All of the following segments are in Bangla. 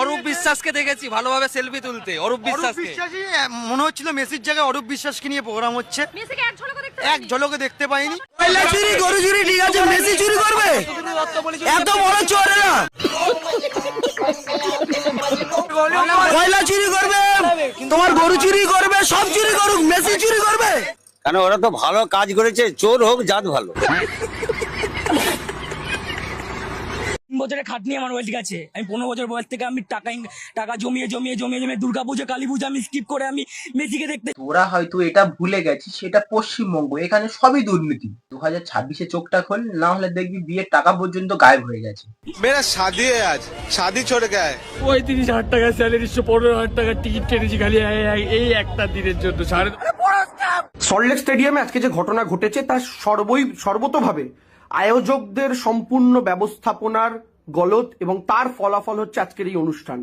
অরূপ বিশ্বাসকে দেখেছি ভালোভাবে সেলফি তুলতে। অরূপ বিশ্বাসকে মনে হচ্ছিল মেসির জায়গায় অরূপ বিশ্বাসকে নিয়ে প্রোগ্রাম হচ্ছে। মেসিকে এক ঝলকে দেখতে পাইনি। কয়লা চুরি গরু চুরি ঠিক আছে, মেসি চুরি করবে? এত বড় চোর না। কয়লা চুরি করবে, তোমার গরু চুরি করবে, সব চুরি করুক, মেসি চুরি করবে কেন? ওরা তো ভালো কাজ করেছে, চোর হোক জাত ভালো। বছরের খাটনি আমার ওয়েল ঠিক আছে। আমি 15 বছর বয়স থেকে আমি টাকা জমিয়ে দুর্গাপুজো কালী পুজো আমি স্কিপ করে আমি মেসিকে দেখতে। তোরা হয়তো এটা ভুলে গেছিস, সেটা পশ্চিমবঙ্গ, এখানে সবই দুর্নীতি। 2026-এ চোখটা খোল, না হলে দেখবি বিয়ের টাকা পর্যন্ত গায়েব হয়ে গেছে। मेरा शादी है आज, शादी छोड़ के आए। 35,000 টাকা স্যালারি, 15,000 টাকা টিকিট কেটেছি খালি এই একটা দিনের জন্য। সল্টলেক স্টেডিয়ামে আজকে যে ঘটনা ঘটেছে তার সর্বতোভাবে আয়োজকদের সম্পূর্ণ ব্যবস্থাপনার গলদ এবং তার ফলাফল হচ্ছে আজকের এই অনুষ্ঠান।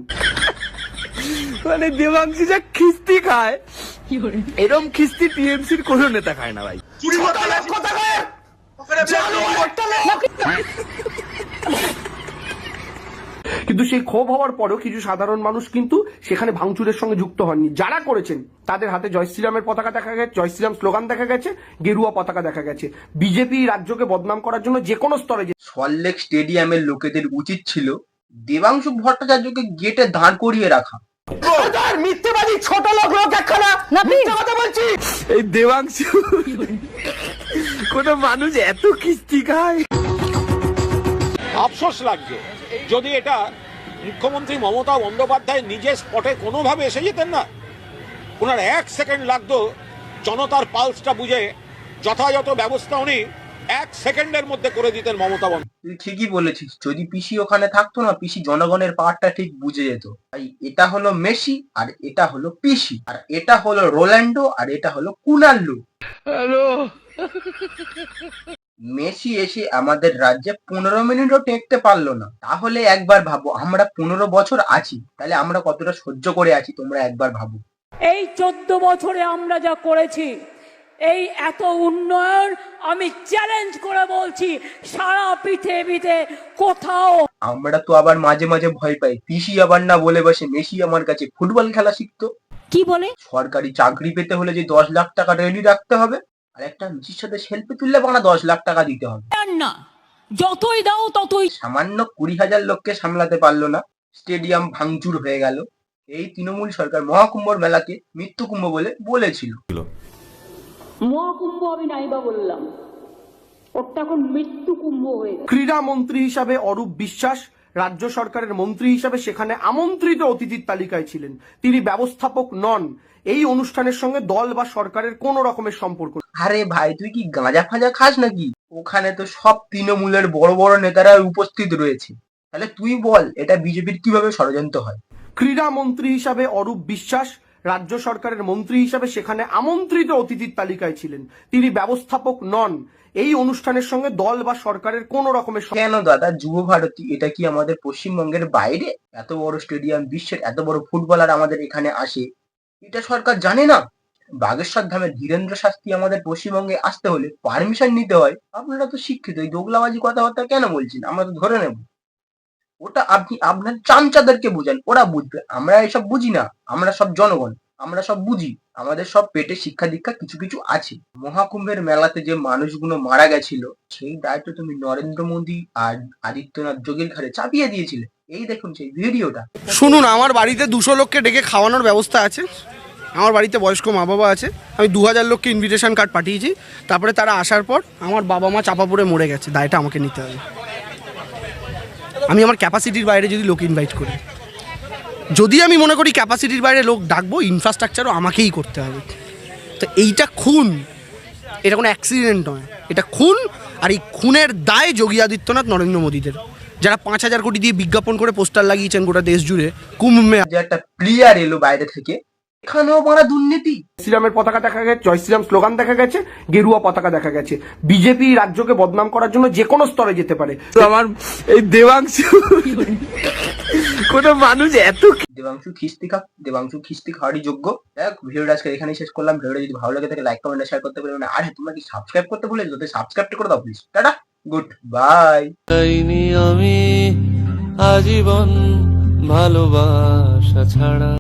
মানে দেবাংশী যা খিস্তি খায়, এরকম খিস্তি টিএমসির কোনো নেতা খায় না ভাই। কিন্তু সেই ক্ষোভ হওয়ার পরেও কিছু সাধারণ মানুষ কিন্তু সেখানে ভাঙচুরের সঙ্গে যুক্ত হননি। যারা করেছেন তাদের হাতে জয় শ্রীরামের পতাকা দেখা গেছে, জয় শ্রীরাম স্লোগান দেখা গেছে, গেরুয়া পতাকা দেখা গেছে। বিজেপি রাজ্যকে বদনাম করার জন্য যে কোনো স্তরে সল্টলেক স্টেডিয়ামের লোকেদের উচিত ছিল দেবাংশু ভট্টাচার্যকে গেটে দাঁড় করিয়ে রাখা। মিথ্যেবাদী ছোট লোক একখানা কথা বলছি। এই দেবাংশু কোন মানুষ এত কিস্তি খায়? আফসোস লাগছে যদি এটা মুখ্যমন্ত্রী মমতা বন্দ্যোপাধ্যায় নিজের স্পটে কোনোভাবে এসে যেতেন না, ওনার 1 সেকেন্ড লাগতো জনতার পালসটা বুঝে যথাযথ ব্যবস্থা উনি 1 সেকেন্ডের মধ্যে করে দিতেন মমতা বন্দ্যোপাধ্যায়। তুই ঠিকই বলেছিস, যদি পিসি ওখানে থাকতো না, পিসি জনগণের পাওয়ারটা ঠিক বুঝে যেত। তাই এটা হলো মেসি আর এটা হলো পিসি, আর এটা হলো রোনাল্ডো আর এটা হলো কুনাল্লু। মেসি এসে আমাদের রাজ্যে 15 মিনিটও টেকতে পারলো না। তাহলে একবার ভাবো, আমরা 15 বছর আছি, তাহলে আমরা কতটা সহ্য করে আছি তোমরা একবার ভাবো। এই 14 বছরে আমরা যা করেছি, এই এত উন্নয়ন আমি চ্যালেঞ্জ করে বলছি সারা পৃথিবীতে কোথাও। আমরা তো আবার মাঝে মাঝে ভয় পাই, পিসি আবার না বলে বসে মেসি আমার কাছে ফুটবল খেলা শিখতো। কি বলে? সরকারি চাকরি পেতে হলে যে 10 লাখ টাকা রেডি রাখতে হবে, আর একটা মেসির সাথে সেলফি তুললে বানা 10 লাখ টাকা দিতে হবে। না, যতই দাও ততই। সামান্য 20,000 লোককে সামলাতে পারলো না, স্টেডিয়াম ভাঙচুর হয়ে গেল। এই তৃণমূল সরকার মহাকুম্ভর মেলাকে মৃত্যু কুম্ভ বলে বলেছিল। মহাকুম্ভ আমি নাইবা বললাম, ওটা এখন মৃত্যু কুম্ভ হয়ে গেছে। ক্রীড়া মন্ত্রী হিসাবে অরূপ বিশ্বাস রাজ্য সরকারের মন্ত্রী হিসাবে সেখানে আমন্ত্রিত অতিথির তালিকায় ছিলেন। তিনি ব্যবস্থাপক নন। এই অনুষ্ঠানের সঙ্গে দল বা সরকারের কোন রকমের সম্পর্ক। আরে ভাই, তুই কি গাঁজা ফাজা খাস নাকি? ওখানে তো সব তৃণমূলের বড় বড় নেতারা উপস্থিত রয়েছে। তাহলে তুই বল, এটা বিজেপির কিভাবে ষড়যন্ত্র হয়? ক্রীড়া মন্ত্রী হিসাবে অরূপ বিশ্বাস রাজ্য সরকারের মন্ত্রী হিসাবে সেখানে আমন্ত্রিত অতিথির তালিকায় ছিলেন। তিনি ব্যবস্থাপক নন। এই অনুষ্ঠানের সঙ্গে দল বা সরকারের কোন রকমের। কেন দাদা, যুব ভারতী এটা কি আমাদের পশ্চিমবঙ্গের বাইরে? এত বড় স্টেডিয়াম, বিশ্বের এত বড় ফুটবলার আমাদের এখানে আসে, এটা সরকার জানে না? বাগেশ্বর ধামের ধীরেন্দ্র শাস্ত্রী আমাদের পশ্চিমবঙ্গে আসতে হলে পারমিশন নিতে হয়। আপনারা তো শিক্ষিত, এই দোগলাবাজি কথাবার্তা কেন বলছেন? আমরা তো ধরে নেব। ওটা আপনি আপনার চামচাদেরকে বুঝান, ওরা বুঝবে। আমরা এসব বুঝি না, আমরা সব জনগণ, আমরা সব বুঝি। আমাদের সব পেটে শিক্ষা দীক্ষা কিছু কিছু আছে। মহাকুম্ভের মেলাতে যে মানুষগুলো মারা গেছিল, সেই দায়িত্ব তুমি নরেন্দ্র মোদী আর আদিত্যনাথ যোগীর ঘাড়ে চাপিয়ে দিয়েছিলে। এই দেখুন সেই ভিডিওটা। শুনুন, আমার বাড়িতে 200 লোককে ডেকে খাওয়ানোর ব্যবস্থা আছে। আমার বাড়িতে বয়স্ক মা বাবা আছে। আমি 2000 লোককে ইনভিটেশন কার্ড পাঠিয়েছি। তারপরে তারা আসার পর আমার বাবা মা চাপা পড়ে মরে গেছে, দায়টা আমাকে নিতে হবে। আমি আমার ক্যাপাসিটির বাইরে যদি লোক ইনভাইট করি, যদি আমি মনে করি ক্যাপাসিটির বাইরে লোক ডাকবো, ইনফ্রাস্ট্রাকচারও আমাকেই করতে হবে। তো এইটা খুন, এটা কোনো অ্যাক্সিডেন্ট নয়, এটা খুন। আর এই খুনের দায় যোগী আদিত্যনাথ নরেন্দ্র মোদীদের, যারা 5,000 কোটি দিয়ে বিজ্ঞাপন করে পোস্টার লাগিয়েছেন গোটা দেশ জুড়ে। কুম্ভে যে একটা প্লেয়ার এলো বাইরে থেকে, এখানেও বড় দুর্নীতি। শ্রীরামের পতাকা দেখা গেছে, জয় শ্রীরাম স্লোগান দেখা গেছে, গেরুয়া পতাকা দেখা গেছে। বিজেপি রাজ্যকে বদনাম করার জন্য যে কোনো স্তরে যেতে পারে। আমার এই দেবাংশু কোন মানুষ এত। দেবাংশু খিস্তি খাওয়ারই যোগ্য। দেখ, ভিডিওটা আজকে এখানেই শেষ করলাম। ভিডিওটা যদি ভালো লাগে থাকে লাইক কমেন্ট শেয়ার করতে পারবে না। আর তোমরা কি সাবস্ক্রাইব করতে ভুলে যেতে? সাবস্ক্রাইব করে দাও প্লিজ। Tata, good bye. আমি আজীবন ভালোবাসা ছাড়া।